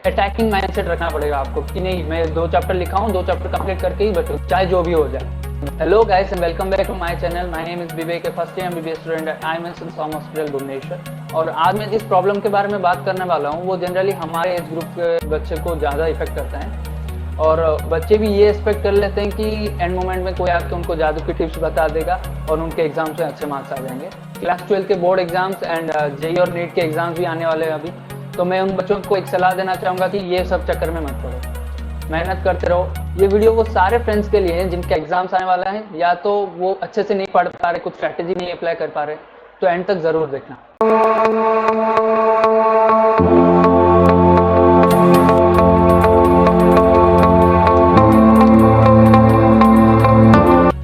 Attacking mindset रखना पड़ेगा आपको कि नहीं मैं 2 चैप्टर लिखा हूँ, 2 चैप्टर कंप्लीट करके ही बैठूँ, चाहे जो भी हो जाए। Hello guys and welcome back to my channel. My name is Vivek, first year MBBS student at IMS SUM hospital Bhubaneswar. और आज मैं जिस प्रॉब्लम के बारे में बात करने वाला हूँ वो जनरली हमारे एज ग्रुप के बच्चे को ज़्यादा इफेक्ट करता है। और बच्चे भी ये एक्सपेक्ट कर लेते हैं कि एंड मोमेंट में कोई आके उनको जादू की टिप्स बता देगा और उनके एग्जाम से अच्छे मार्क्स आ जाएंगे। क्लास 12 के बोर्ड एग्जाम्स एंड जेईई और नीट के एग्जाम्स भी आने वाले हैं अभी, तो मैं उन बच्चों को एक सलाह देना चाहूँगा कि ये सब चक्कर में मत पड़ो, मेहनत करते रहो। ये वीडियो वो सारे फ्रेंड्स के लिए हैं जिनके एग्जाम्स आने वाला है, या तो वो अच्छे से नहीं पढ़ पा रहे, कुछ स्ट्रैटेजी नहीं अप्लाई कर पा रहे, तो एंड तक ज़रूर देखना।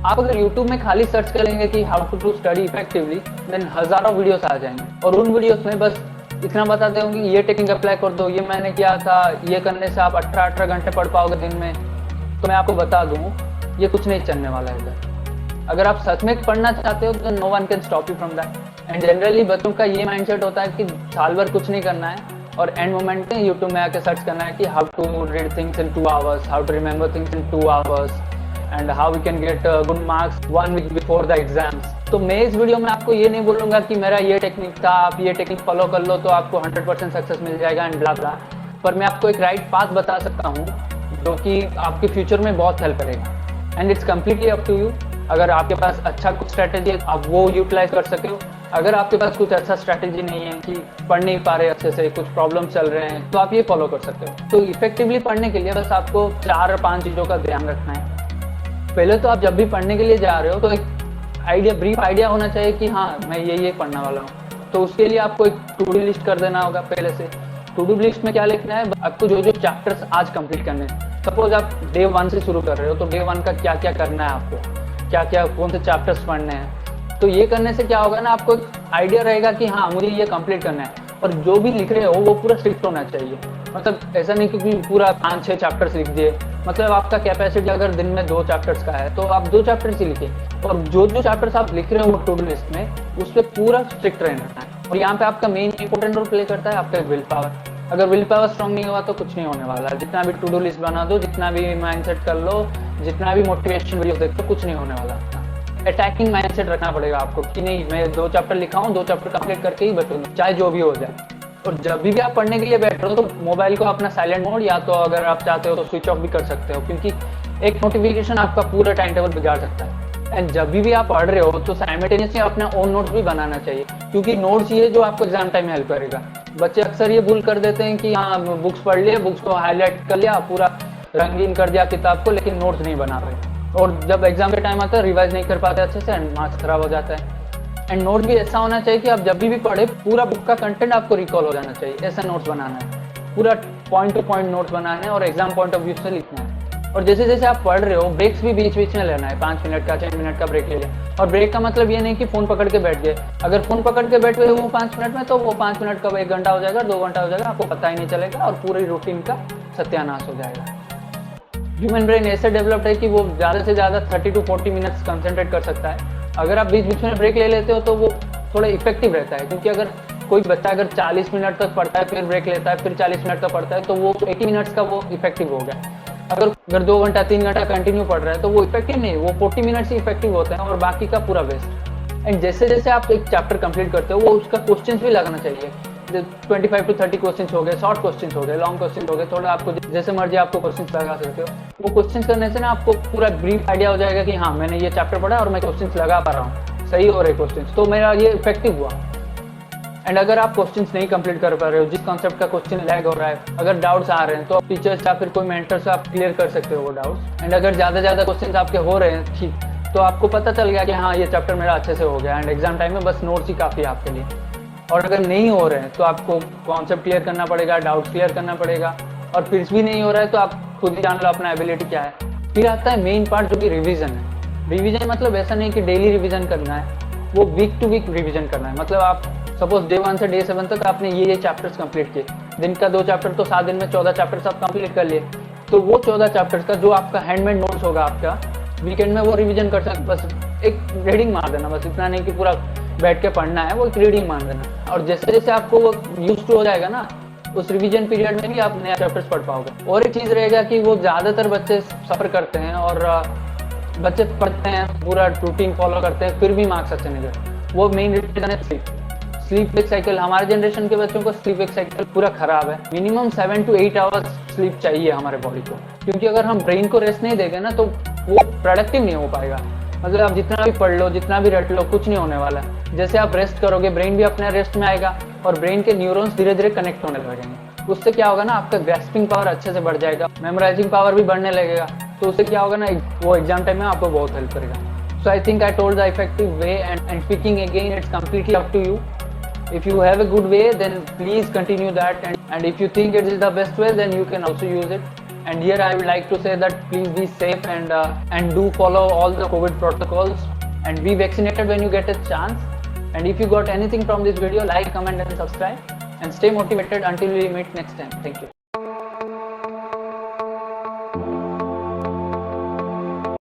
आप अगर YouTube में खाली सर्च करेंगे कि how to study effectively, then हज़ारों वीडियोस आ जाएंगे और उन वीडियोस में बस इतना बताते होंगे ये टेक्निक अप्लाई कर दो, ये मैंने किया था, ये करने से आप 18 घंटे पढ़ पाओगे दिन में। तो मैं आपको बता दूं ये कुछ नहीं चलने वाला है इधर। अगर आप सच में पढ़ना चाहते हो तो no one can stop you from that. And generally बच्चों का ये माइंडसेट होता है कि साल भर कुछ नहीं करना है और एंड मोमेंट में यूट्यूब में आके सर्च करना है कि how to read things in 2 hours, how to remember things in 2 hours and how we can get good marks 1 week before the exams. तो मैं इस वीडियो में आपको ये नहीं बोलूँगा कि मेरा ये टेक्निक था, आप ये टेक्निक फॉलो कर लो तो आपको 100% सक्सेस मिल जाएगा एंड ब्ला ब्ला, पर मैं आपको एक राइट पाथ बता सकता हूँ जो कि आपके फ्यूचर में बहुत हेल्प करेगा। And it's completely up to you. अगर आपके पास अच्छा कुछ स्ट्रैटेजी है आप वो यूटिलाइज कर सके हो। अगर आपके पास कुछ अच्छा स्ट्रैटेजी नहीं है कि पढ़ नहीं पा रहे अच्छे से, कुछ प्रॉब्लम चल रहे हैं, तो आप ये फॉलो कर सकते हो। तो इफेक्टिवली पढ़ने के लिए बस आपको 4 और 5 चीज़ों का ध्यान रखना है। पहले तो आप जब भी पढ़ने के लिए जा रहे हो तो एक ब्रीफ आइडिया होना चाहिए कि हाँ मैं ये पढ़ने वाला हूँ। तो उसके लिए आपको एक टू डू लिस्ट कर देना होगा पहले से। टू डू लिस्ट में क्या लिखना है, आपको जो जो चैप्टर्स आज कंप्लीट करने हैं। सपोज आप डे 1 से शुरू कर रहे हो तो डे 1 का क्या क्या करना है, आपको क्या क्या कौन से चैप्टर्स पढ़ने हैं। तो ये करने से क्या होगा ना, आपको एक आइडिया रहेगा कि हाँ मुझे ये कंप्लीट करना है। और जो भी लिख रहे हो वो पूरा स्ट्रिक्ट होना चाहिए। मतलब ऐसा नहीं कि पूरा 5-6 चैप्टर्स लिख दिए। मतलब आपका कैपेसिटी अगर दिन में 2 चैप्टर्स का है तो आप 2 चैप्टर्स ही लिखिए। और जो जो चैप्टर्स आप लिख रहे हो वो टू डू लिस्ट में उस पर पूरा स्ट्रिक्ट रहना है। और यहाँ पे आपका मेन इंपॉर्टेंट रोल प्ले करता है आपका विल पावर। अगर विल पावर स्ट्रॉन्ग नहीं हुआ तो कुछ नहीं होने वाला। जितना भी टू डू लिस्ट बना दो, जितना भी माइंडसेट कर लो, जितना भी मोटिवेशन वीडियो देखो, कुछ नहीं होने वाला। अटैकिंग माइंडसेट रखना पड़ेगा आपको कि नहीं मैं 2 चैप्टर लिखा हूँ, 2 चैप्टर कंप्लीट करके ही बैठूंगा, चाहे जो भी हो जाए। और जब भी आप पढ़ने के लिए बैठ रहे हो तो मोबाइल को अपना साइलेंट मोड, या तो अगर आप चाहते हो तो स्विच ऑफ भी कर सकते हो, क्योंकि एक नोटिफिकेशन आपका पूरा टाइम टेबल बिगाड़ सकता है। एंड जब भी आप पढ़ रहे हो तो साइमल्टेनियसली अपना ओन नोट्स भी बनाना चाहिए, क्योंकि नोट्स ये जो आपको एग्जाम टाइम में हेल्प करेगा। बच्चे अक्सर ये भूल कर देते हैं कि हाँ बुक्स पढ़ लिए, बुक्स को हाईलाइट कर लिया, पूरा रंगीन कर दिया किताब को, लेकिन नोट्स नहीं बना रहे। और जब एग्जाम के टाइम आता है रिवाइज नहीं कर पाते अच्छे से एंड मार्क्स खराब हो जाता है। एंड नोट भी ऐसा होना चाहिए कि आप जब भी पढ़े पूरा बुक का कंटेंट आपको रिकॉल हो जाना चाहिए। ऐसा नोट्स बनाना है, पूरा पॉइंट टू पॉइंट नोट्स बनाना है और एग्जाम पॉइंट ऑफ व्यू से लिखना है। और जैसे जैसे आप पढ़ रहे हो ब्रेक्स भी बीच बीच में लेना है, 5 मिनट का 10 मिनट का ब्रेक ले लिया। और ब्रेक का मतलब ये नहीं कि फ़ोन पकड़ के बैठ गए। अगर फ़ोन पकड़ के बैठ गए वो 5 मिनट में, तो वो 5 मिनट का 1 घंटा हो जाएगा, 2 घंटा हो जाएगा, आपको पता ही नहीं चलेगा और पूरी रूटीन का सत्यानाश हो जाएगा। ह्यूमन ब्रेन ऐसे डेवलप्ड है कि वो ज़्यादा से ज़्यादा 30 to 40 मिनट्स कंसंट्रेट कर सकता है। अगर आप बीच बीच में ब्रेक ले लेते हो तो वो थोड़ा इफेक्टिव रहता है, क्योंकि अगर कोई बच्चा अगर 40 मिनट तक पढ़ता है फिर ब्रेक लेता है, फिर 40 मिनट का पढ़ता है, तो वो 80 मिनट्स का वो इफेक्टिव हो गया। अगर 2 घंटा 3 घंटा कंटिन्यू पढ़ रहा है तो वो इफेक्टिव नहीं, वो 40 मिनट्स ही इफेक्टिव होते हैं और बाकी का पूरा वेस्ट। एंड जैसे जैसे आप एक चैप्टर कंप्लीट करते हो वो उसका क्वेश्चन भी लगाना चाहिए। 25 to 30 क्वेश्चन हो गए, शॉर्ट क्वेश्चन हो गए, लॉन्ग क्वेश्चन हो गए, थोड़ा आपको जैसे मर्जी आपको क्वेश्चन लगा सकते हो। वो क्वेश्चन करने से ना आपको पूरा ब्रीफ आइडिया हो जाएगा कि हाँ मैंने ये चैप्टर पढ़ा और मैं क्वेश्चन लगा पा रहा हूँ, सही हो रहे क्वेश्चन, तो मेरा ये इफेक्टिव हुआ। एंड अगर आप क्वेश्चंस नहीं कंप्लीट कर पा रहे हो, जिस कॉन्सेप्ट का क्वेश्चन लैग हो रहा है, अगर डाउट्स आ रहे हैं, तो आप टीचर्स या फिर कोई मेंटर से आप क्लियर कर सकते हो वो डाउट्स। एंड अगर ज़्यादा क्वेश्चन आपके हो रहे हैं ठीक, तो आपको पता चल गया कि हाँ ये चैप्टर मेरा अच्छे से हो गया एंड एग्जाम टाइम में बस नोट्स ही काफ़ी है आपके लिए। और अगर नहीं हो रहे हैं तो आपको कॉन्सेप्ट क्लियर करना पड़ेगा, डाउट्स क्लियर करना पड़ेगा। और फिर भी नहीं हो रहा है तो आप खुद ही जान लो अपना एबिलिटी क्या है। फिर आता है मेन पार्ट जो कि रिवीजन है। रिवीजन मतलब ऐसा नहीं कि डेली रिवीजन करना है, वो वीक टू वीक रिवीजन करना है। मतलब आप सपोज डे 1 से डे 7 तक आपने ये चैप्टर्स कंप्लीट किए, दिन का 2 चैप्टर, तो 7 दिन में 14 चैप्टर्स आप कंप्लीट कर लिए। तो वो 14 चैप्टर्स का जो आपका हैंडमेड नोट्स होगा आपका, वीकेंड में वो रिवीजन कर सकते, बस एक रीडिंग मार देना, बस इतना नहीं कि पूरा बैठ के पढ़ना है, वो एक रीडिंग मार देना। और जैसे जैसे आपको वो यूज टू हो जाएगा ना, उस रिवीजन पीरियड में भी आप नया चैप्टर्स पढ़ पाओगे। और एक चीज़ रहेगा कि वो ज़्यादातर बच्चे सफ़र करते हैं और बच्चे पढ़ते हैं, पूरा रूटीन फॉलो करते हैं, फिर भी मार्क्स अच्छे नहीं देते। वो मेन रीजन है स्लीप वेक साइकिल। हमारे जनरेशन के बच्चों को स्लीप वेक साइकिल पूरा खराब है। मिनिमम 7 to 8 आवर्स स्लीप चाहिए हमारे बॉडी को, क्योंकि अगर हम ब्रेन को रेस्ट नहीं देंगे ना तो वो प्रोडक्टिव नहीं हो पाएगा। मतलब आप जितना भी पढ़ लो, जितना भी रट लो, कुछ नहीं होने वाला है। जैसे आप रेस्ट करोगे, ब्रेन भी अपने रेस्ट में आएगा और ब्रेन के न्यूरॉन्स धीरे धीरे कनेक्ट होने लगेंगे। उससे क्या होगा ना, आपका ग्रैस्पिंग पावर अच्छे से बढ़ जाएगा, मेमोराइजिंग पावर भी बढ़ने लगेगा। तो उससे क्या होगा ना, वो एग्जाम टाइम में आपको बहुत हेल्प करेगा। So I think I told the effective way and speaking again, it's completely up to you. If you have a good way, then please continue that, and if you think it is the best way, then you can also use it. And here I would like to say that please be safe and do follow all the COVID protocols and be vaccinated when you get a chance. And if you got anything from this video, like, comment and subscribe, and stay motivated until we meet next time. Thank you.